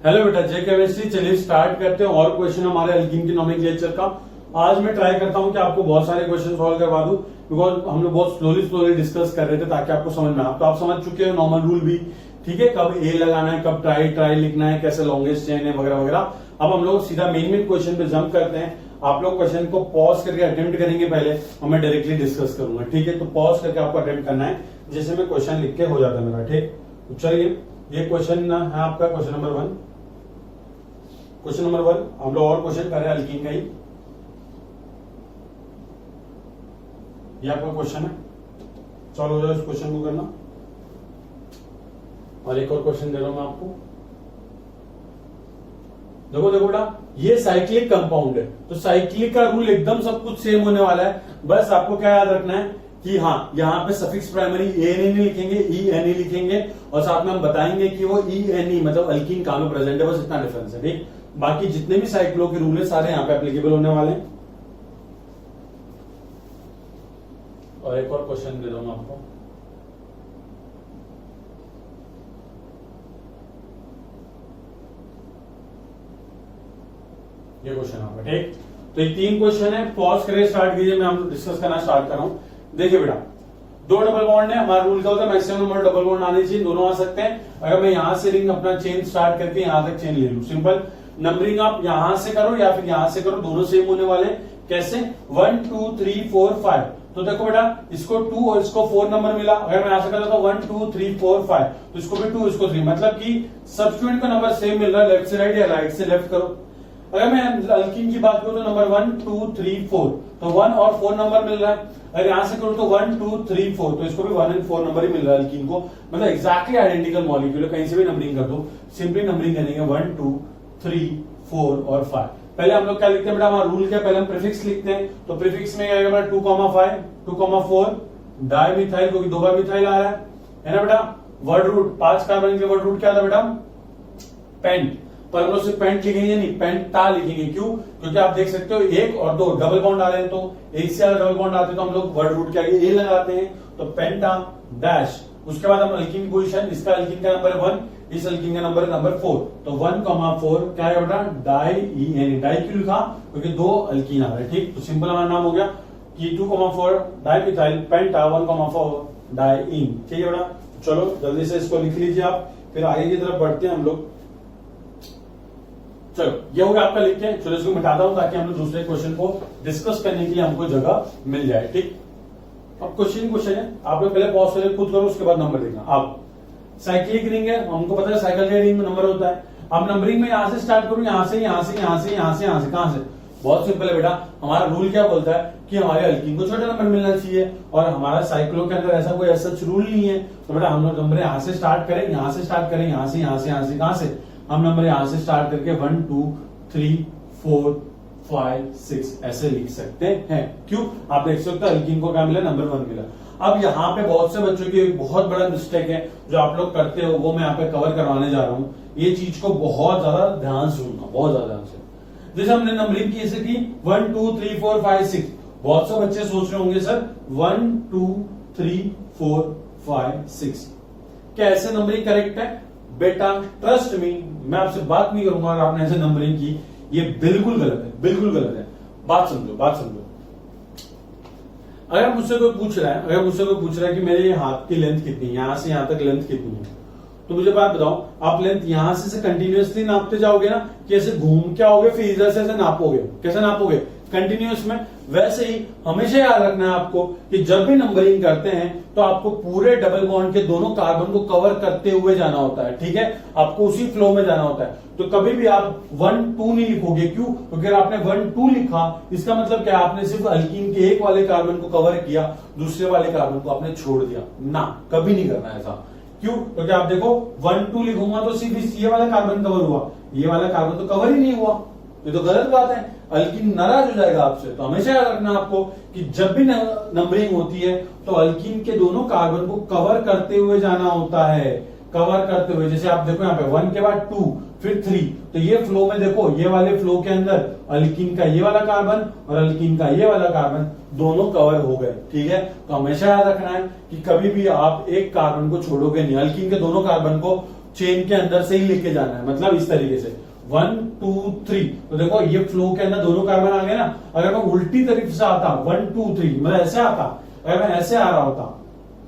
Hello बेटा, जे chemistry. चलिए start करते हैं और क्वेश्चन हमारे अल्कीन की नोमेनक्लेचर का। आज मैं ट्राई करता हूं कि आपको बहुत सारे क्वेश्चन सॉल्व करवा दूं, बिकॉज हम लोग बहुत स्लोली डिस्कस कर रहे थे ताकि आपको समझ में आए। तो आप समझ चुके हो नॉर्मल रूल भी, ठीक है, कब ए लगाना है, कब ट्राई लिखना है, कैसे लॉन्गेस्ट चेन है वगैरह वगैरह। अब हम लोग सीधा मेन क्वेश्चन पे जंप करते हैं। आप लोग क्वेश्चन को पॉज करके अटेम्प्ट करेंगे पहले और मैं डायरेक्टली डिस्कस करूंगा, ठीक है। तो पॉज करके आपको अटेम्प्ट करना है, जैसे मैं क्वेश्चन लिख के हो जाता है मेरा, ठीक। तो चलिए, ये क्वेश्चन है आपका क्वेश्चन नंबर 1। क्वेश्चन नंबर 1 हम लोग और क्वेश्चन कर रहे हैं अल्कीन का ही। ये आपका क्वेश्चन है, चलो हो जाओ इस क्वेश्चन को करना। और एक और क्वेश्चन दे रहा हूं मैं आपको। देखो बेटा, ये साइक्लिक कंपाउंड है, तो साइक्लिक का रूल एकदम सब कुछ सेम होने वाला है। बस आपको क्या याद रखना है कि हाँ, यहाँ पे सफिक्स प्राइमरी ए नहीं लिखेंगे, ई एन ई लिखेंगे, और साथ में हम बताएंगे कि वो ई एन ई मतलब अल्कीन कहां में प्रेजेंट है। बस इतना डिफरेंस है, ठीक। बाकी जितने भी साइक्लो के रूल है सारे यहाँ पे एप्लीकेबल होने वाले हैं। और एक और क्वेश्चन दे रहा हूं आपको। ये क्वेश्चन आपका, ठीक। तो ये 3 क्वेश्चन है, पॉज करके स्टार्ट कीजिए, मैं हम डिस्कस करना स्टार्ट कर रहा हूं। देखिए बेटा, 2 डबल बॉन्ड है, हमारा रूल क्या होता है, मैक्सिमम नंबर डबल बॉन्ड आने चाहिए, दोनों आ सकते हैं। अगर मैं यहां से रिंग अपना चेन स्टार्ट करके यहां तक चेन ले लूं, सिंपल नंबरिंग आप यहां से करो या फिर यहां से करो, दोनों सेम होने वाले हैं। कैसे? 1 2 3 4 5। तो देखो बेटा, इसको 2 और इसको 4 नंबर मिला। अगर मैं यहां से करता हूं 1 2 3 4 5, तो इसको भी 2 इसको 3, मतलब कि सब्स्टिट्यूएंट का नंबर सेम मिल रहा है, लेफ्ट से राइट या राइट से लेफ्ट करो। अगर मैं अल्कीन की बात करूं तो नंबर 1 2 3 4, तो 1 और 4 नंबर मिल रहा है। अगर यहां से करूं तो 1 2 3 4, तो इसको भी 1 और 4 नंबर ही मिल रहा है अल्कीन को, मतलब एक्जैक्टली आइडेंटिकल मॉलिक्यूल, कहीं से भी नंबरिंग कर दो, सिंपली नंबरिंग करेंगे 1 2 3 4 और 5। पहले हम लोग क्या लिखते हैं बेटा, हमारा रूल क्या, पहले हम प्रीफिक्स लिखते हैं। तो प्रीफिक्स में क्या आएगा बेटा, 2,5 2,4 डाई मिथाइल, क्योंकि 2 बार मिथाइल आ रहा है ना बेटा। वर्ड रूट 5 कार्बन के वर्ड रूट क्या था बेटा, पेंट। पर हम लोग सिर्फ पेंट लिखेंगे नहीं, पेंटा लिखेंगे। क्यों? क्योंकि आप देख सकते हो 1 और 2 डबल बॉन्ड आ रहे हैं, तो एक से ज्यादा डबल बॉन्ड आते हैं तो हम लोग वर्ड रूट के आगे ए लगाते हैं, तो पेंटा डैश। उसके बाद हम अल्कीन पोजीशन, इसका अल्कीन का नंबर 1, इस अल्कीन का नंबर 4, तो 1,4 क्या है बेटा, डाई ई एन। डाई क्यों लिखा? क्योंकि 2 अल्कीन आ रहे हैं, ठीक। तो सिंपल हमारा नाम हो गया कि 2,4 डाई मिथाइल पेंटा 1,4 डाई इन, ठीक है बेटा। चलो जल्दी से इसको लिख लीजिए आप, फिर आगे की तरफ बढ़ते हैं हम लोग। चलो ये हो गया आपका लिख के, चलो इसको मिटाता हूं ताकि हम लोग दूसरे क्वेश्चन को डिस्कस करने के लिए हमको जगह मिल जाए, ठीक। अब क्वेश्चन है, आप लोग पहले पॉज करके खुद करो, उसके बाद नंबर देखना। आप साइक्लिक रिंग है, हमको पता है साइकिल का रिंग में नंबर होता है। अब नंबरिंग में यहां से स्टार्ट करूं, यहां से यहां से यहां से यहां से यहां से, कहां से? बहुत सिंपल है बेटा, हमारा रूल क्या बोलता है कि हमारे अल्कीन को छोटा नंबर मिलना चाहिए, और हमारा साइक्लो के अंदर ऐसा कोई ऐसा रूल नहीं है। तो बेटा हम लोग नंबर यहां से स्टार्ट करें, यहां से स्टार्ट करें, यहां से यहां से यहां से, कहां से? हम नंबर यहां से स्टार्ट करके 1 2 3 4 5 6 ऐसे लिख सकते हैं। क्यों? आप देख सकते हो अल्कीन को क्या मिला, नंबर 1 मिला। अब यहाँ पे बहुत से बच्चों की एक बहुत बड़ा मिस्टेक है जो आप लोग करते हो, वो मैं यहाँ पे कवर करवाने जा रहा हूं। ये चीज को बहुत ज्यादा ध्यान से सुनना, बहुत ज्यादा ध्यान से। जैसे हमने नंबरिंग की ऐसे की 1 2 3 4 5 6, बहुत से बच्चे सोच रहे होंगे सर 1 2 3 4 5 6 क्या ऐसे नंबरिंग करेक्ट है? बेटा ट्रस्ट मी, मैं आपसे बात नहीं करूंगा अगर आपने ऐसे नंबरिंग की, ये बिल्कुल गलत है, बिल्कुल गलत है। बात समझो, बात समझो। अगर मुझसे कोई पूछ रहा है कि मेरे हाथ की लेंथ कितनी है, यहां से यहां तक लेंथ कितनी है, तो मुझे बात बताओ, आप लेंथ यहां से कंटिन्यूअसली नापते जाओगे ना, कि ऐसे घूम के आओगे फिर इधर से ऐसे नापोगे? कैसे नापोगे? कंटिन्यूअस में। वैसे ही हमेशा याद रखना है आपको कि जब भी नंबरिंग करते हैं तो आपको पूरे डबल बॉन्ड के दोनों कार्बन को कवर करते हुए जाना होता है, ठीक है। आपको उसी फ्लो में जाना होता है। तो कभी भी आप 1 2 नहीं लिखोगे। क्यों? क्योंकि अगर आपने 1 2 लिखा, इसका मतलब क्या, आपने सिर्फ अल्कीन के एक वाले कार्बन को कवर किया, दूसरे वाले कार्बन को आपने छोड़ दिया ना। कभी नहीं करना ऐसा। क्यों? क्योंकि आप देखो 1 2 लिखूंगा तो सिर्फ ये वाला कार्बन कवर हुआ, ये वाला कार्बन तो कवर ही नहीं हुआ, ये तो गलत बात है। अल्कीन नाराज हो जाएगा आपसे। तो हमेशा याद रखना आपको कि जब भी नंबरिंग होती है तो अल्कीन के दोनों कार्बन को कवर करते हुए जाना होता है, कवर करते हुए। जैसे आप देखो यहाँ पे 1 के बाद 2 फिर 3, तो ये फ्लो में देखो, ये वाले फ्लो के अंदर अल्कीन का ये वाला कार्बन और अल्कीन का ये वाला कार्बन दोनों कवर हो गए, ठीक है। तो हमेशा याद रखना है कि कभी भी आप एक कार्बन को छोड़ोगे नहीं, अल्कीन के दोनों कार्बन को चेन के अंदर से ही लेके जाना है, मतलब इस तरीके से 1 2 3। तो देखो ये फ्लो के अंदर दोनों कार्बन आ गए ना। अगर मैं उल्टी तरीके से आता 1 2 3, मतलब ऐसे आता, अगर मैं ऐसे आ रहा होता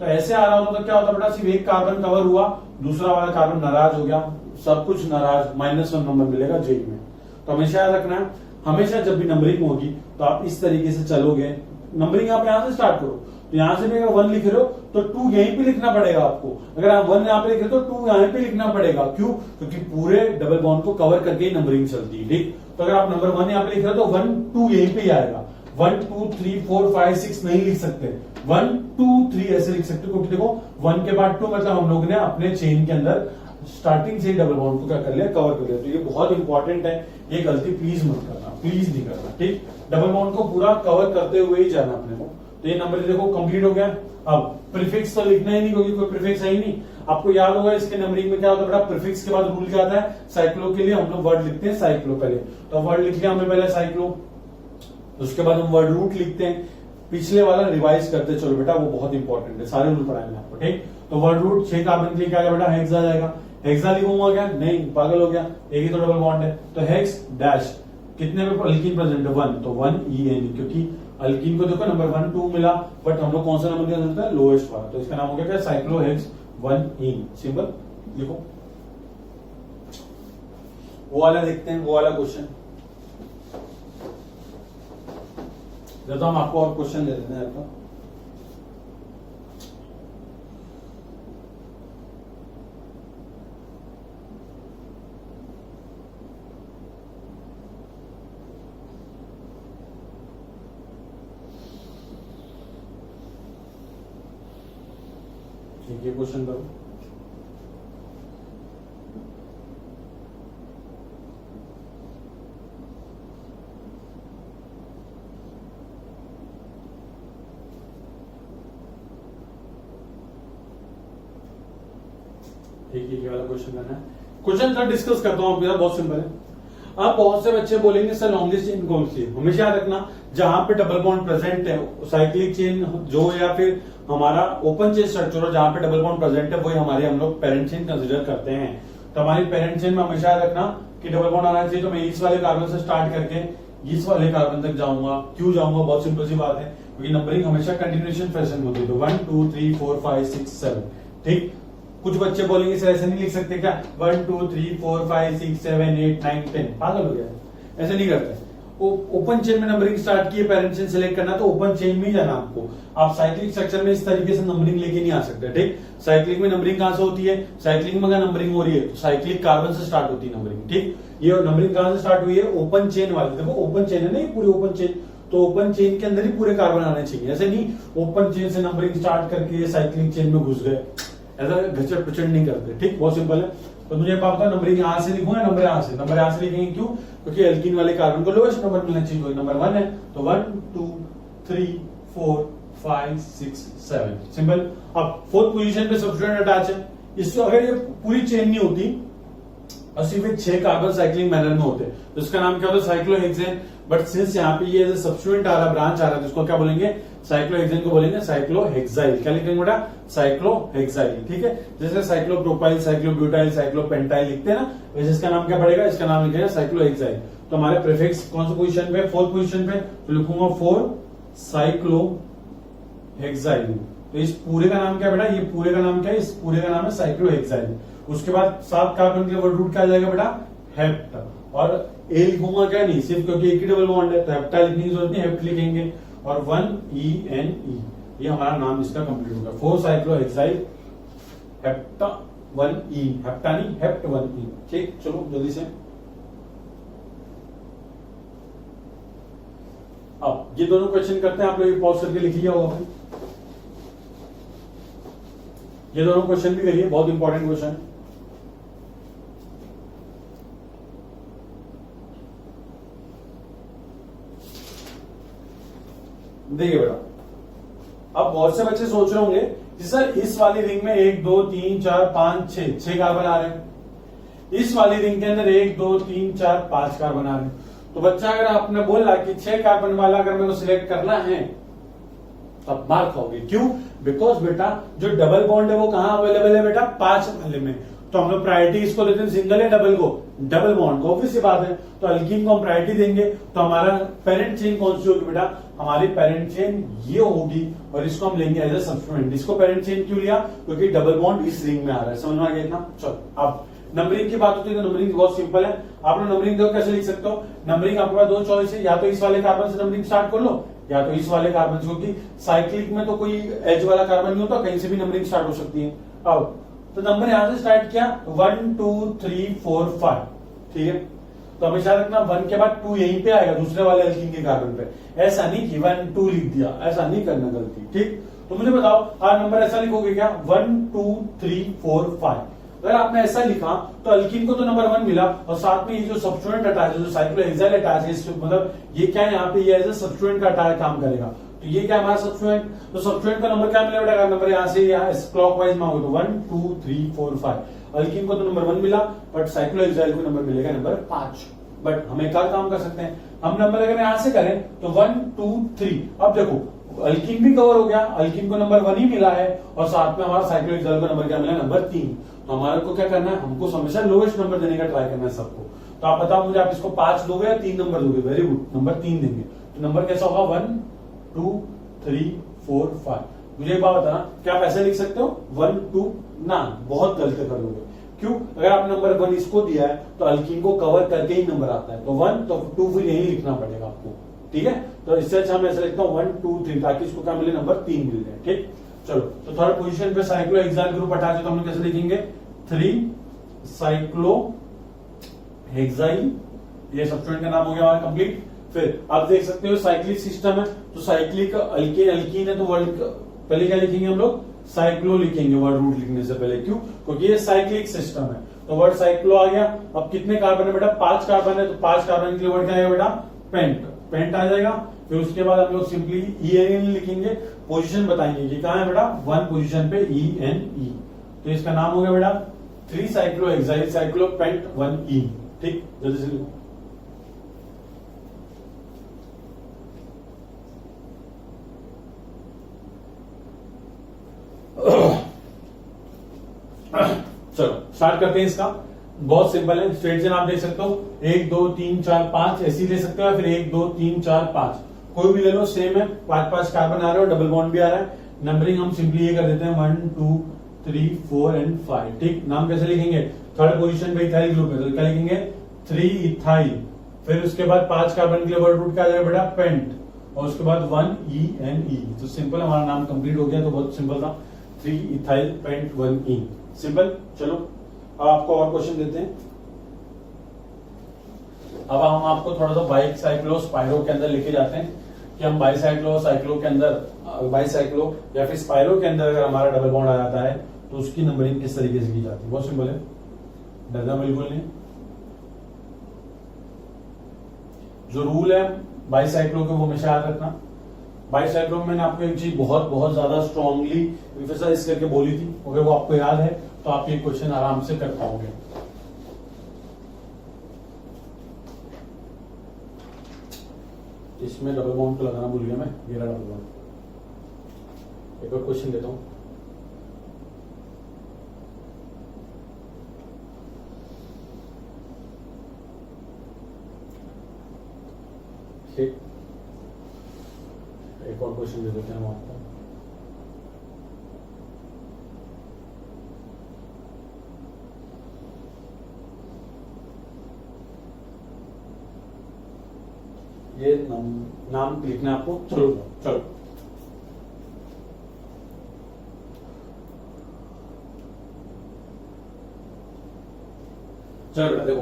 तो ऐसे आ रहा होता तो क्या होता बेटा, सिर्फ एक कार्बन कवर हुआ, दूसरा वाला कार्बन नाराज हो गया, सब कुछ नाराज, -1 नंबर मिलेगा जेई में। तो हमेशा याद रखना है, हमेशा जब भी नंबरिंग होगी तो आप इस तरीके से चलोगे। नंबरिंग आप यहां से स्टार्ट करो, तो यहां से भी अगर 1 लिख रहे हो तो 2 यहीं पे लिखना पड़ेगा आपको। अगर आप 1 यहां पे लिख रहे हो तो 2 यहां पे लिखना पड़ेगा। क्यों? क्योंकि पूरे डबल बॉन्ड को कवर करके ही नंबरिंग चलती है, ठीक। तो अगर आप नंबर 1 यहां पे लिख रहे हो तो 1 2 यहीं पे ही आएगा। 1 2 3 4 5 6 नहीं लिख सकते, 1 2 3 ऐसे लिख सकते हो, क्योंकि देखो 1 के बाद 2 मतलब हम लोग ने अपने चेन के अंदर स्टार्टिंग से ही डबल बॉन्ड को क्या कर लिया, कवर कर लिया। तो ये बहुत इंपॉर्टेंट है, ये गलती प्लीज मत करना, प्लीज नहीं करना, ठीक। डबल बॉन्ड को पूरा कवर करते हुए ही जाना अपने को। तो ये नंबर देखो कंप्लीट हो गया। अब प्रीफिक्स तो लिखना ही नहीं, क्योंकि कोई प्रीफिक्स है ही नहीं। आपको याद होगा इसके नंबरिंग में क्या होता है बेटा, प्रीफिक्स के बाद रूल क्या आता है, साइक्लो के लिए हम लोग वर्ड लिखते हैं साइक्लो पहले। तो वर्ड लिख लिया हमने पहले साइक्लो, उसके बाद हम वर्ड रूट लिखते हैं। पिछले वाला रिवाइज करते चलो बेटा, वो बहुत इंपॉर्टेंट है, सारे रूल पढ़ाएंगे आपको, ठीक। तो वर्ड रूट 6 कार्बन के लिए क्या बेटा, हेक्स आ जाएगा। हेक्सा लिखूंगा क्या, नहीं पागल हो गया, एक ही तो डबल बॉन्ड है। तो हेक्स डैश कितने में अल्कीन प्रेजेंट है, 1, तो 1 EN, क्योंकि अल्कीन को देखो नंबर 1 2 मिला, बट हम लोग कौन सा नंबर दिया जाता है, लोएस्ट वाला। तो इसका नाम हो गया क्या, साइक्लोहेक्स 1 सिंपल लिखो। वो वाला देखते हैं, वो वाला क्वेश्चन जब हम आपको और क्वेश्चन दे देते हैं आपका। ये क्वेश्चन करो। ठीक है, ये वाला क्वेश्चन करना है। क्वेश्चन थर्ड डिस्कस करता हूं आपके साथ, बहुत सिंपल है। अब बहुत से बच्चे बोलेंगे सर लॉन्गेस्ट चेन कौन सी है। हमेशा याद रखना, जहां पे डबल बॉन्ड प्रेजेंट है, साइक्लिक चेन जो या फिर हमारा ओपन चेन स्ट्रक्चर हो, जहां पे डबल बॉन्ड प्रेजेंट है, वही हमारे हम लोग पेरेंट चेन कंसीडर करते हैं। तो हमारी पेरेंट चेन में हमेशा याद रखना कि डबल बॉन्ड आना चाहिए। तो मैं इस वाले कार्बन से स्टार्ट करके इस वाले कार्बन तक जाऊंगा। क्यों जाऊंगा, बहुत सिंपल सी बात है, क्योंकि नंबरिंग हमेशा कंटिन्यूएशन फैशन में होती है। तो 1 2 3 4 5 6 7, ठीक। कुछ बच्चे बोलेंगे सर ऐसे नहीं लिख सकते क्या, 1 2 3 4 5 6 7 8 9 10, पागल हो गया, ऐसे नहीं करते। ओपन चेन में नंबरिंग स्टार्ट की, पेरेंट चेन सिलेक्ट करना, तो ओपन चेन में ही जाना आपको। आप साइक्लिक स्ट्रक्चर में इस तरीके से नंबरिंग लेके नहीं आ सकते, ठीक। साइक्लिक में नंबरिंग कहां से होती है, साइक्लिक में अगर नंबरिंग हो रही है तो साइक्लिक कार्बन से स्टार्ट होती है नंबरिंग, ठीक। ये नंबरिंग कहां से स्टार्ट हुई है, ओपन चेन वाली। देखो ओपन चेन है ना, ये पूरी ओपन चेन, तो ओपन चेन के अंदर ही पूरे कार्बन आने चाहिए। ऐसे नहीं ओपन चेन से नंबरिंग स्टार्ट करके साइक्लिक चेन में घुस गए, ऐसा घचड़ पिचड़ नहीं करते, ठीक। बहुत सिंपल है। तो मुझे पता है नंबरिंग यहां से लिखूंगा, नंबर यहां से, नंबर यहां से लिखेंगे। क्यों? क्योंकि एल्कीन वाले कार्बन को लोएस्ट नंबर मिलना चाहिए, कोई नंबर 1 है। तो 1 2 3 4 5 6 7, सिंपल। अब फोर्थ पोजीशन पे सब्स्टिट्यूएंट अटैच है। इससे अगर ये पूरी चेन नहीं होती और सिर्फ 6 कार्बन साइक्लिंग मैनर में होते तो इसका नाम क्या होता है, साइक्लोहेक्सेन। बट सिंस यहाँ पे ये सब्स्टिट्यूएंट आ रहा, ब्रांच आ रहा है, तो इसको क्या बोलेंगे, साइक्लोहेक्सेन को बोलेंगे साइक्लोहेक्साइल। क्या लिखेंगे बेटा, साइक्लोहेक्साइल, ठीक है। जैसे साइक्लोप्रोपाइल, साइक्लोब्यूटाइल, साइक्लोपेंटाइल लिखते हैं ना, वैसे इसका नाम क्या पड़ेगा, इसका नाम लिखेगा साइक्लोहेक्साइल। तो हमारे प्रीफिक्स कौन सी पोजीशन पे, फोर्थ पोजीशन पे, तो लिखूंगा 4 साइक्लोहेक्साइल। तो इस पूरे का नाम क्या बेटा, ये पूरे का नाम क्या है, इस पूरे का नाम है साइक्लोहेक्साइल। उसके बाद 7 कार्बन के वर्ड रूट क्या आ जाएगा बेटा, हेप्ट। और ए लिखूंगा क्या, नहीं, सिर्फ क्योंकि एक ही डबल बॉन्ड है तो हेप्टा लिखने की जरूरत नहीं, हेप्ट लिखेंगे। और 1ENE, ये हमारा नाम इसका कंप्लीट होगा, 4 साइक्लोहेक्साइल हेप्टा 1E, हेप्टा नहीं, हेप्ट 1E, ठीक। चलो जल्दी से, अब ये दोनों क्वेश्चन करते हैं। आप लोग पॉज करके लिख लिया होगा, ये दोनों क्वेश्चन भी करिए, बहुत इंपॉर्टेंट क्वेश्चन है। देखिए बेटा, अब बहुत से बच्चे सोच रहे होंगे कि सर इस वाली रिंग में 1 2 3 4 5 6 कार्बन आ रहे हैं, इस वाली रिंग के अंदर 1 2 3 4 5 कार्बन आ रहे हैं। तो बच्चा अगर आपने बोला कि 6 कार्बन वाला अगर मेरे को सिलेक्ट करना है तब मार खाओगे। क्यों? बिकॉज बेटा जो डबल बॉन्ड है वो कहां अवेलेबल है बेटा, 5 वाले में। तो तो हम लोग प्रायोरिटी इसको देते हैं सिंगल या डबल को, डबल बॉन्ड को, ऑब्वियस सी बात है। तो अल्कीन को हम प्रायोरिटी देंगे तो हमारा पेरेंट चेन कौन सी होगी बेटा, हमारी पेरेंट चेन ये होगी और इसको हम लेंगे एज ए सब्स्टिट्यूएंट। इसको पेरेंट चेन क्यों लिया, क्योंकि डबल बॉन्ड इस रिंग में आ रहा है, समझ में आ गया ना। चलो अब नंबरिंग की बात होती है तो नंबरिंग बहुत सिंपल है। आप लोग नंबरिंग देखो कैसे लिख सकते हो, नंबरिंग आपके पास दो चॉइस है, या तो इस वाले कार्बन से नंबरिंग स्टार्ट कर लो या तो इस वाले कार्बन से, क्योंकि साइक्लिक में तो कोई एज वाला कार्बन नहीं होता, कहीं से भी नंबरिंग स्टार्ट हो सकती है। अब तो नंबर यहां से स्टार्ट किया 1 2 3 4 5, ठीक है। तो हमेशा रखना 1 के बाद 2 यहीं पे आएगा दूसरे वाले अल्कीन के कार्बन पे, ऐसा नहीं कि 1 2 लिख दिया, ऐसा नहीं करना गलती, ठीक। तो मुझे बताओ आप नंबर ऐसा लिखोगे क्या, 1 2 3 4 5। अगर आपने ऐसा लिखा तो अल्कीन को तो नंबर 1 मिला और साथ में ये जो सब्स्टिट्यूएंट अटैच है, जो साइक्लोहेक्साइल अटैच है, मतलब ये क्या है यहाँ पे, ये एज ए सब्स्टिट्यूएंट का अटैच काम करेगा। तो ये क्या हमारा सब्स्टिट्यूएंट, तो सब्स्टिट्यूएंट का नंबर क्या मिला बेटा, नंबर यहाँ से यहाँ क्लॉकवाइज में होगा तो 1 2 3 4 5। अल्कीन को तो नंबर 1 मिला बट साइक्लोहेक्साइल को नंबर मिलेगा नंबर 5। बट हम एक और काम कर सकते हैं, हम नंबर अगर यहां से करें तो 1 2 3। अब देखो अल्कीन भी कवर हो गया, अल्कीन को नंबर 1 ही मिला है और साथ में हमारा साइक्लोहेक्साइल को नंबर क्या मिला, नंबर 3। तो हमारे को क्या करना है, हमको हमेशा लोएस्ट नंबर देने का ट्राई करना है सबको। तो आप बताओ मुझे, आप इसको 5 दोगे या 3 नंबर दोगे, वेरी गुड, नंबर 3 देंगे। तो नंबर कैसा होगा 1 2 3 4 5। मुझे एक बात बताना, क्या आप ऐसे लिख सकते हो 1 2, ना, बहुत गलत कर दोगे। क्यों, अगर आप नंबर 1 इसको दिया है तो अल्कीन को कवर करके ही नंबर आता है, तो 1 तो 2 फिर यही लिखना पड़ेगा आपको, ठीक है। तो इससे अच्छा मैं ऐसे लिखता हूँ 1 2 3, ताकि इसको क्या मिले, नंबर 3 मिल जाए, ठीक। चलो तो थर्ड पोजीशन पे साइक्लोहेक्साइल ग्रुप अटैच है, तो हम लोग कैसे लिखेंगे 3 साइक्लोहेक्साइल, ये सब्स्टिट्यूएंट का नाम हो गया हमारा कंप्लीट। फिर आप देख सकते हो साइक्लिक सिस्टम है, तो साइक्लिक अल्कीन अल्कीन है तो वर्ड पहले क्या लिखेंगे हम लोग, साइक्लो लिखेंगे वर्ड रूट लिखने से पहले, क्यों, क्योंकि ये साइक्लिक सिस्टम है। तो वर्ड साइक्लो आ गया। अब कितने कार्बन है बेटा, 5 कार्बन है, तो 5 कार्बन के लिए वर्ड क्या आएगा बेटा, पेंट, पेंट आ जाएगा। फिर उसके बाद हम लोग सिंपली EN लिखेंगे, पोजीशन बताएंगे कि कहां है बेटा, 1 पोजीशन पे ENE, तो इसका नाम हो गया बेटा 3 साइक्लोहेक्साइल साइक्लोपेंट 1E, ठीक। जल्दी से लिखो। चलो स्टार्ट करते हैं इसका, बहुत सिंपल है। स्ट्रेट चेन आप देख सकते हो 1 2 3 4 5 ऐसी ले सकते हो, फिर 1 2 3 4 5 कोई भी ले लो, सेम है, 5 कार्बन आ रहे हो, डबल बॉन्ड भी आ रहा है। नंबरिंग हम सिंपली ये कर देते हैं 1 2 3 4 एंड 5, ठीक। नाम कैसे लिखेंगे, थर्ड पोजीशन पे इथाइल ग्रुप है तो क्या लिखेंगे 3 इथाइल। फिर उसके बाद 5 कार्बन के लिए वर्ड रूट क्या आ जाएगा बेटा, पेंट, और उसके बाद 1ENE। तो सिंपल हमारा नाम कंप्लीट हो गया, तो बहुत सिंपल था, 3 इथाइल पेंट 1E, सिंपल। चलो अब आपको और क्वेश्चन देते हैं। अब हम आपको थोड़ा सा बाइक साइक्लो स्पाइरो के अंदर लेके जाते हैं कि हम बाईसाइक्लो साइक्लो के अंदर, बाईसाइक्लो या फिर स्पाइरो के अंदर अगर हमारा डबल बॉन्ड आ जाता है तो उसकी नंबरिंग किस तरीके से की जाती है। बहुत सिंपल है, डरना बिल्कुल नहीं। जो रूल है बाईसाइक्लो के वो हमेशा याद रखना। बाईसाइक्लो में मैंने आपको एक चीज बहुत बहुत ज्यादा स्ट्रांगली एम्फसाइज करके बोली थी, अगर वो आपको याद है तो आप ये क्वेश्चन आराम से कर पाओगे। इसमें डबल बॉन्ड को लगाना भूल गया मैं, ये रहा डबल बॉन्ड। एक और क्वेश्चन देता हूं, ठीक, एक और क्वेश्चन दे देते हैं हम आपको। ये नाम लिखना है आपको। चलो चलो चलो देखो,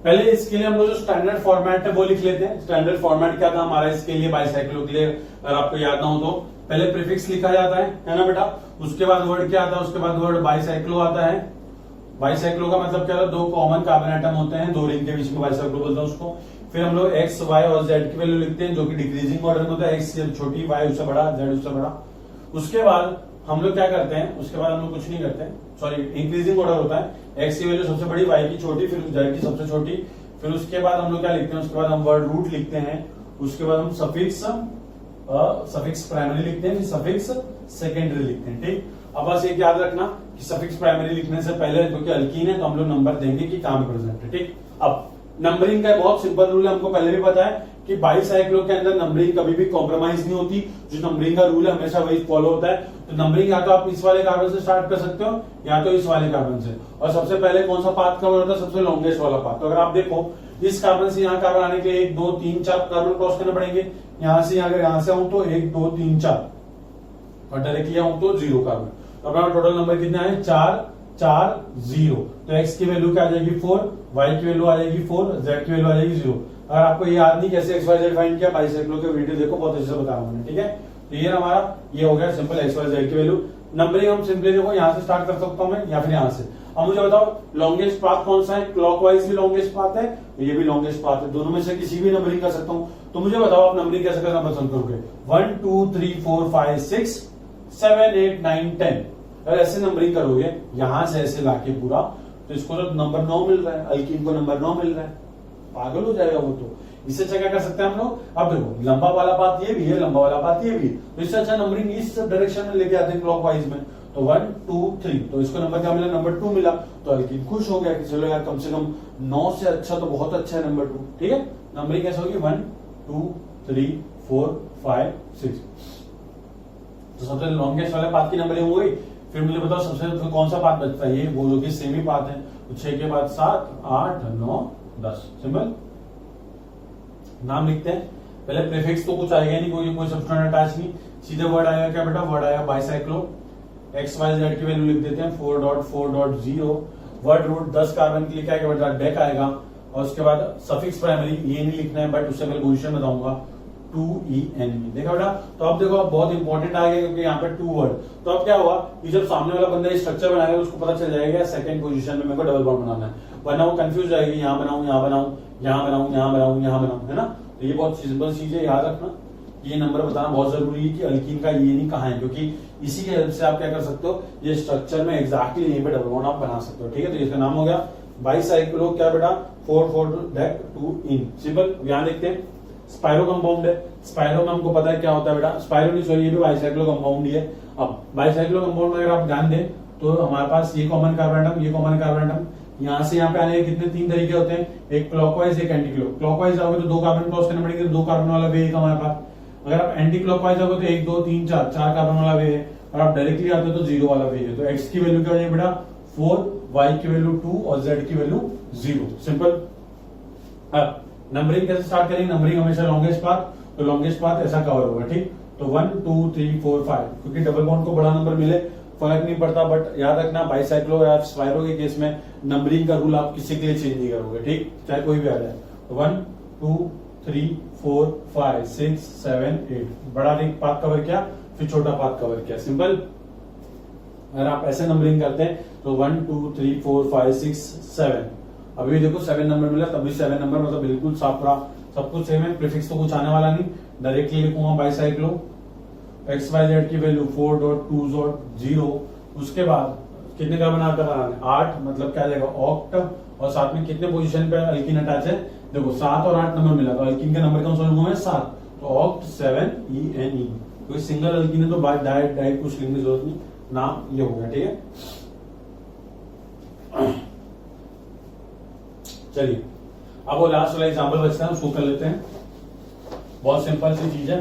पहले इसके लिए हम लोग जो स्टैंडर्ड फॉर्मेट है वो लिख लेते हैं। स्टैंडर्ड फॉर्मेट क्या था हमारा इसके लिए, बाईसाइक्लो के लिए, अगर आपको याद ना हो तो पहले प्रीफिक्स लिखा जाता है ना बेटा, उसके बाद वर्ड क्या आता है, उसके बाद वर्ड बाईसाइक्लो आता है। बाईसाइक्लो का मतलब क्या होता है, 2 कॉमन कार्बन एटम होते हैं, 2 रिंग के बीच में बाईसाइक्लो बोलते हैं उसको। फिर हम लोग एक्स वाई और जेड की वैल्यू लिखते हैं, जो कि डिक्रीजिंग ऑर्डर में होता है, एक्स छोटी, वाई उससे बड़ा, जेड उससे बड़ा। उसके बाद हम लोग क्या करते हैं, उसके बाद हम लोग कुछ नहीं करते, सॉरी इंक्रीजिंग ऑर्डर होता है, एक्स की वैल्यू सबसे बड़ी, वाई की छोटी, फिर जेड की सबसे छोटी। फिर उसके बाद हम लोग क्या लिखते हैं, उसके बाद हम वर्ड रूट लिखते हैं, उसके बाद हम सफिक्स प्राइमरी लिखते हैं, फिर सफिक्स सेकेंडरी लिखते हैं, ठीक। अब बस एक याद रखना कि सफिक्स प्राइमरी लिखने से पहले क्योंकि अल्कीन है तो हम लोग नंबर देंगे कि काम प्रेजेंट है, ठीक। अब नंबरिंग का बहुत सिंपल रूल है, हमको पहले भी पता है कि बाईसाइक्लो के अंदर नंबरिंग कभी भी कॉम्प्रोमाइज नहीं होती। जो नंबरिंग का रूल है हमेशा वही फॉलो होता है। तो नंबरिंग या तो आप इस वाले कार्बन से स्टार्ट कर सकते हो या तो इस वाले कार्बन से। और सबसे पहले कौन सा पाथ कवर होता है? सबसे लॉन्गेस्ट वाला पाथ। तो अगर आप देखो इस कार्बन से यहाँ कार्बन आने के लिए 1 2 3 4 कार्बन क्रॉस करने पड़ेंगे। यहां से अगर यहां से आऊं तो 1 2 3 4 और डायरेक्टली आऊं तो 0 कार्बन। तो अपना टोटल नंबर कितना है? 4 4 0। तो x की वैल्यू क्या आ जाएगी? 4, y की वैल्यू आ जाएगी 4, z की वैल्यू आ जाएगी 0। अगर आपको ये याद नहीं कैसे एक्स वाई जेड फाइंड किया, बाईसाइक्लो के वीडियो देखो, बहुत अच्छे से बताया मैंने, ठीक है। तो ये हमारा ये हो गया सिंपल एक्स वाई जेड की वैल्यू। नंबरिंग हम सिंपली देखो यहाँ से स्टार्ट कर सकता हूँ मैं या फिर यहाँ से। अब मुझे बताओ लॉन्गेस्ट पाथ कौन सा है? क्लॉकवाइज भी लॉन्गेस्ट पाथ है, ये भी लॉन्गेस्ट पाथ है, दोनों में से किसी भी नंबरिंग कर सकता हूँ। तो मुझे बताओ आप नंबरिंग कैसे करना पसंद करोगे? 1 2 3 4 5 6 7 8 9 10। अगर ऐसे नंबरिंग करोगे यहां से ऐसे लाके पूरा, तो इसको तो नंबर 9 मिल रहा है, अल्कीन को नंबर 9 मिल रहा है, पागल हो जाएगा वो। तो इससे अच्छा क्या कर सकते हैं हम लोग? अब देखो लंबा वाला पाथ ये भी है, लंबा वाला पाथ ये भी, तो इससे अच्छा नंबरिंग इस डायरेक्शन में लेके आते हैं क्लॉकवाइज में। तो 1 2 3, तो इसको नंबर क्या मिला? नंबर 2 मिला। तो अल्कीन खुश हो गया कि चलो यार कम से कम 9 से अच्छा तो बहुत अच्छा है नंबर 2, ठीक है। नंबरिंग कैसे होगी? 1 2 3 4 5 6। तो सबसे लॉन्गेस्ट वाले पाथ की नंबरिंग हो गई। फिर मुझे बताओ सबसे कौन सा पाथ बचता है? ये बोलो कि सेम ही पाथ है। तो 6 के बाद 7 8 9 10। सिंपल नाम लिखते हैं। पहले प्रीफिक्स तो कुछ आएगा नहीं, कोई सब्स्टिट्यूएंट अटैच नहीं, सीधे वर्ड आएगा क्या बेटा? वर्ड आएगा बाईसाइक्लो। एक्स वाई जेड की वैल्यू लिख देते हैं 4.4.0। वर्ड रूट 10 कार्बन के लिए क्या बेटा? डेक आएगा। और उसके बाद सफिक्स प्राइमरी ये नहीं लिखना है, बट उससे पहले पोजीशन बताऊंगा 2EN। देखा बेटा? तो अब देखो अब बहुत इंपॉर्टेंट आ गया क्योंकि यहाँ पे 2 वर्ड। तो अब क्या हुआ कि जब सामने वाला बंदा स्ट्रक्चर बनाएगा उसको पता चल जाएगा सेकंड पोजीशन में मेरे को डबल बॉन्ड बनाना है, वरना वो कंफ्यूज जाएगी, यहाँ बनाऊं यहाँ बनाऊं यहाँ बनाऊं यहाँ बनाऊं यहाँ बनाऊं, है ना। तो ये बहुत सिंपल चीज है, याद रखना। ये नंबर बताना बहुत जरूरी है कि अल्कीन का ये नहीं कहाँ है, क्योंकि इसी की हेल्प से आप क्या कर सकते हो? ये स्ट्रक्चर में एग्जैक्टली यहीं पे डबल बॉन्ड आप बना सकते हो, ठीक है। तो इसका नाम हो गया बाईसाइक्लो क्या बेटा? 4 डेक 2 इन। सिंपल यहाँ देखते हैं स्पाइरो कंपाउंड है। स्पाइरो में हमको पता है क्या होता है बेटा? स्पाइरो नहीं सॉरी, ये भी बाईसाइक्लो कंपाउंड ही है। अब बाईसाइक्लो कंपाउंड में अगर आप ध्यान दें तो हमारे पास ये कॉमन कार्बन एटम, ये कॉमन कार्बन एटम, यहाँ से यहाँ पे आने के कितने 3 तरीके होते हैं, एक क्लॉकवाइज एक एंटी क्लॉक। क्लॉकवाइज जाओगे तो 2 कार्बन क्रॉस करने पड़ेंगे, 2 कार्बन वाला वे एक हमारे पास। अगर आप एंटी क्लॉकवाइज जाओगे तो 1 2 3 4 कार्बन वाला वे है। और आप डायरेक्टली आते हो तो 0 वाला वे है। तो एक्स की वैल्यू क्या हो जाएगी बेटा? 4, वाई की वैल्यू 2 और जेड की वैल्यू 0। सिंपल। अब नंबरिंग कैसे स्टार्ट करेंगे? नंबरिंग हमेशा लॉन्गेस्ट पाथ, तो लॉन्गेस्ट पाथ ऐसा कवर होगा, ठीक। तो 1 2 3 4 5, क्योंकि डबल बॉन्ड को बड़ा नंबर मिले फर्क नहीं पड़ता, बट याद रखना बाईसाइक्लो या स्पाइरो के केस में नंबरिंग का रूल आप किसी के लिए चेंज नहीं करोगे, ठीक, चाहे कोई भी आ जाए। तो 1 2 3 4 5 6 7 8, बड़ा रिंग पाथ कवर किया, फिर छोटा पाथ कवर किया, सिंपल। अगर आप ऐसे नंबरिंग करते हैं तो 1 2 3 4 5 6 7, अभी देखो 7 नंबर मिला, तभी 7 नंबर मतलब बिल्कुल साफ रहा, सब कुछ सेम है, प्रीफिक्स तो कुछ आने वाला नहीं, डायरेक्टली लिखूंगा बाईसाइक्लो। एक्स वाई जेड की वैल्यू 4.2.0, उसके बाद कितने का बनाता है? 8, मतलब क्या जाएगा? ऑक्ट, और साथ में कितने पोजीशन पे अल्कीन अटैच है? देखो 7 और 8 नंबर मिला, तो अल्कीन का नंबर कौन सा लूंगा मैं? 7, तो ऑक्ट 7ENE। कोई सिंगल अल्कीन है तो डायरेक्ट कुछ लिखने की जरूरत नहीं, नाम ये हो गया, ठीक है। चलिए अब वो लास्ट वाला एग्जाम्पल बचता है, उसको कर लेते हैं। बहुत सिंपल सी चीज है,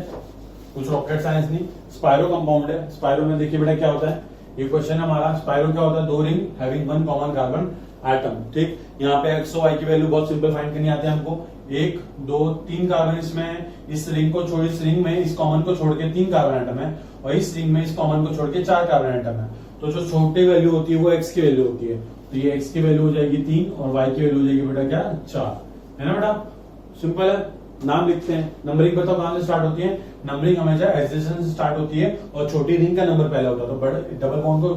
कुछ रॉकेट साइंस नहीं, स्पाइरो कंपाउंड है। स्पाइरो में देखिए बेटा क्या होता है, ये क्वेश्चन है हमारा। स्पाइरो क्या होता है? 2 ring having 1 common carbon atom, ठीक। यहाँ पे एक्स और वाई की वैल्यू बहुत सिंपल फाइंड करनी आती है हमको। 1 2 3 कार्बन इसमें है, इस रिंग को छोड़, इस रिंग में इस कॉमन को छोड़ के 3 कार्बन एटम है, और इस रिंग में इस कॉमन को छोड़ के 4 कार्बन एटम है। तो जो छोटी वैल्यू होती है वो एक्स की वैल्यू होती है, तो ये एक्स की वैल्यू हो जाएगी 3 और वाई की वैल्यू हो जाएगी बेटा क्या? 4, है ना बेटा, सिंपल है। नाम लिखते हैं। नंबरिंग बताओ कहां से स्टार्ट होती है? नंबरिंग हमेशा एडजेसेंट से स्टार्ट होती है, और छोटी रिंग का नंबर पहले होता है, तो बड़े डबल बॉन्ड को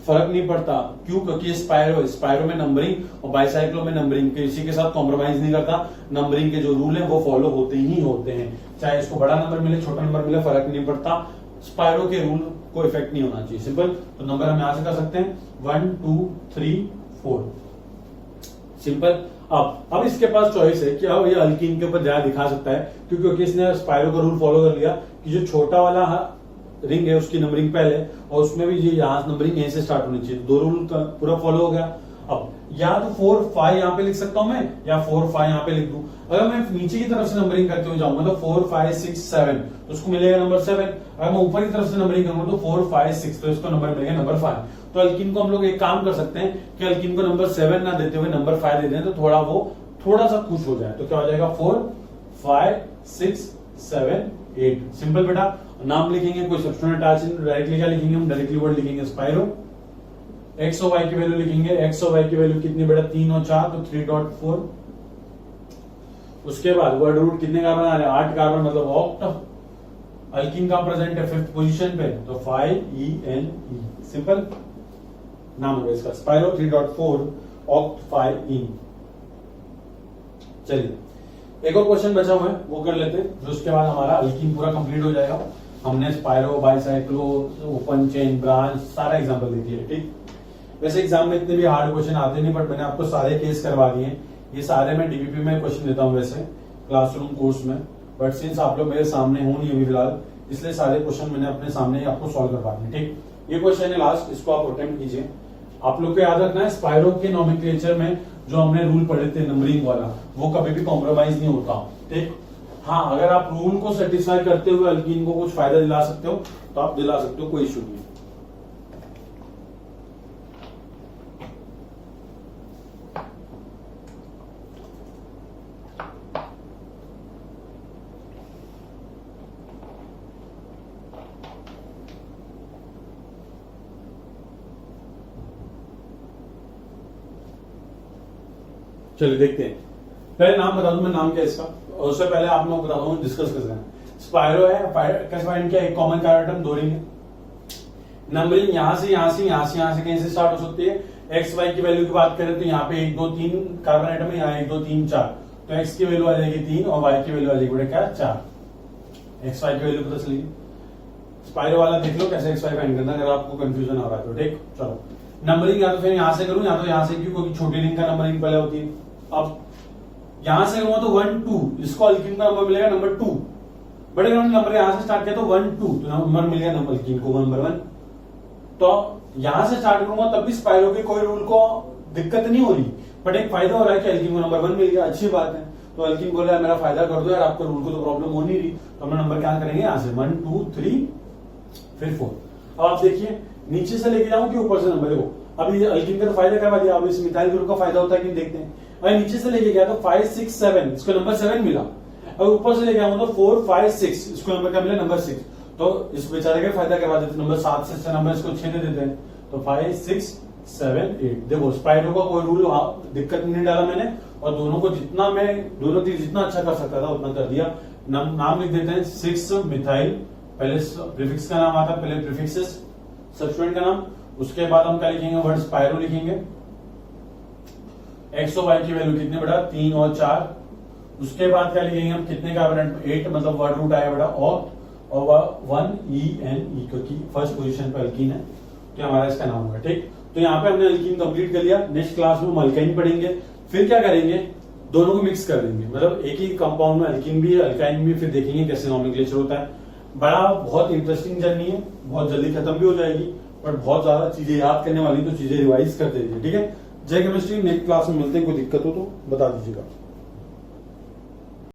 फर्क नहीं पड़ता, क्यों? क्योंकि स्पाइरो में नंबरिंग और बाईसाइक्लो में नंबरिंग किसी के साथ कॉम्प्रोमाइज नहीं करता। नंबरिंग के जो रूल है वो फॉलो होते ही होते हैं, चाहे इसको बड़ा नंबर मिले छोटा नंबर मिले, फर्क नहीं पड़ता। स्पाइरो के रूल को इफेक्ट नहीं होना चाहिए, सिंपल। तो नंबर हम यहां से कर सकते हैं 1 2 3 4, सिंपल। अब इसके पास चॉइस है कि अब ये अल्कीन के ऊपर ज्यादा दिखा सकता है, क्योंकि इसने स्पाइरो का रूल फॉलो कर लिया कि जो छोटा वाला रिंग है उसकी नंबरिंग पहले, और उसमें भी ये यहाँ नंबरिंग यहीं से स्टार्ट होनी चाहिए। दो रूल का पूरा फॉलो हो गया। अब या तो 4 5 यहाँ पे लिख सकता हूं मैं, या 4 5 यहाँ पे लिख दूं। अगर मैं नीचे की तरफ से नंबरिंग करते हुए जाऊंगा तो 4 5 6 7, तो उसको मिलेगा नंबर 7। अगर मैं ऊपर की तरफ से नंबरिंग करूंगा तो 4 5 6, तो इसको नंबर मिलेगा नंबर 5। तो अल्कीन को हम लोग एक काम कर सकते हैं कि अल्कीन को नंबर 7 ना देते हुए नंबर 5 दे दें, तो थोड़ा सा खुश हो जाए। तो क्या हो जाएगा 4 5 6 7 8। सिंपल बेटा। नाम लिखेंगे, कोई सब्स्टिट्यूट अटैच डायरेक्टली क्या लिखेंगे, हम डायरेक्टली वर्ड लिखेंगे स्पाइरो। एक्स और वाई की वैल्यू लिखेंगे, एक्स और वाई की वैल्यू कितनी बेटा 3 और 4, तो 3.4। उसके बाद वर्ड रूट कितने कार्बन आ रहे हैं, 8 कार्बन, मतलब ऑक्ट। अल्कीन का प्रेजेंट है 5th पोजीशन पे, तो 5ENE। सिंपल नाम होगा इसका स्पाइरो 3.4 ऑक्ट 5E। चलिए एक और क्वेश्चन बचा हुआ है, वो कर लेते हैं, जो उसके बाद हमारा अल्कीन पूरा कंप्लीट हो जाएगा। हमने spiro, bicyclo, open chain, branch सारा एग्जांपल दे दिए। ठीक, वैसे एग्जाम में इतने भी हार्ड क्वेश्चन आते नहीं, बट मैंने आपको सारे केस करवा दिए। ये सारे मैं डीबीपी में क्वेश्चन देता हूँ वैसे क्लासरूम कोर्स में, बट सिंस आप लोग मेरे सामने हो नहीं अभी फिलहाल, इसलिए सारे क्वेश्चन मैंने अपने सामने ही आपको सॉल्व करवा दिए। ठीक, ये क्वेश्चन है लास्ट, इसको आप अटेम्प्ट कीजिए। आप लोग को याद रखना है स्पाइरो के नोमेनक्लेचर में जो हमने रूल पढ़े थे नंबरिंग वाला, वो कभी भी कॉम्प्रोमाइज नहीं होता। ठीक, हाँ अगर आप रूल को सेटिस्फाई करते हुए अल्कीन को कुछ फायदा दिला सकते हो तो आप दिला सकते हो, कोई इशू नहीं। चलिए देखते हैं। पहले नाम बता दूं मैं, नाम क्या है इसका, और उससे पहले आप लोग बता दूं डिस्कस कर रहे हैं। स्पाइरो है, कैसे फाइंड किया, एक कॉमन कार्बन दो रिंग है। नंबरिंग यहां से कहीं से स्टार्ट हो सकती है। एक्स वाई की वैल्यू की बात करें तो यहाँ पे 1 2 3 कार्बन आइटम है, यहाँ 1 2 3 4, तो एक्स की वैल्यू आ जाएगी 3 और वाई की वैल्यू आ जाएगी क्या 4। एक्स वाई की वैल्यू पता चलेगी। स्पाइरो वाला देख लो कैसे एक्स वाई फाइंड करना, अगर आपको कंफ्यूजन हो रहा है तो। ठीक, चलो नंबरिंग या तो फिर यहां से करूं या तो यहां से, क्योंकि छोटी रिंग का नंबरिंग पहले होती है। अब यहां से करूंगा तो 1 2, इसको अल्कीन का नंबर मिलेगा नंबर 2। बड़े नंबर यहां से स्टार्ट किया तो 1 2, तो नंबर मिल गया नंबर अल्कीन को नंबर 1। तो यहां से स्टार्ट करूंगा तब भी स्पाइरो के कोई रूल को दिक्कत नहीं हो रही, बट एक फायदा हो रहा है कि अल्कीन को नंबर 1 मिल गया, अच्छी बात है। तो अल्कीन बोल रहा है मेरा फायदा कर दो यार, आपको रूल को तो प्रॉब्लम हो नहीं रही, तो हम नंबर क्या करेंगे यहां से 1 2 3 फिर 4। अब आप देखिए नीचे से लेके जाऊं कि ऊपर से नंबर देखो, अभी अल्कीन का तो फायदा करवा दिया, अब इस मिथाइल ग्रुप का फायदा होता है कि देखते हैं। अगर नीचे से लेके गया तो 5 6 7, इसको नंबर 7 मिला। अगर ऊपर से लेके आऊंगा तो 4 5 6, इसको नंबर क्या मिला नंबर 6। तो इस बेचारे का फायदा करवा देते, नंबर 7 से नंबर इसको 6 दे देते हैं, तो 5 6 7 8। देखो स्पाइरो का कोई रूल दिक्कत नहीं डाला मैंने, और दोनों को जितना अच्छा कर सकता था उतना कर दिया। नाम लिख देते हैं 6 मिथाइल, पहले प्रीफिक्स का नाम आता है, पहले प्रीफिक्सेस सब्स्टिट्यूएंट का नाम, उसके बाद हम क्या लिखेंगे वर्ड स्पाइरो लिखेंगे। एक्स और वाई की वैल्यू कितने बेटा 3 और 4। उसके बाद क्या लिखेंगे हम, कितने कार्बन 8, मतलब वर्ड रूट आया बेटा ऑक्ट, और 1ENE, क्योंकि फर्स्ट पोजीशन पे अल्कीन है तो हमारा इसका नाम होगा। ठीक, तो यहाँ पे हमने अल्कीन कंप्लीट कर लिया। नेक्स्ट क्लास में हम अल्काइन पढ़ेंगे, फिर क्या करेंगे दोनों को मिक्स कर देंगे, मतलब एक ही कंपाउंड में अल्कीन भी अल्काइन भी, फिर देखेंगे कैसे नोमेनक्लेचर होता है। बड़ा बहुत इंटरेस्टिंग जर्नी है, बहुत जल्दी खत्म भी हो जाएगी, बट बहुत ज्यादा चीजें याद करने वाली, तो चीजें रिवाइज करते रहिए। ठीक है, जय केमिस्ट्री। नेक्स्ट क्लास में मिलते हैं, कोई दिक्कत हो तो बता दीजिएगा।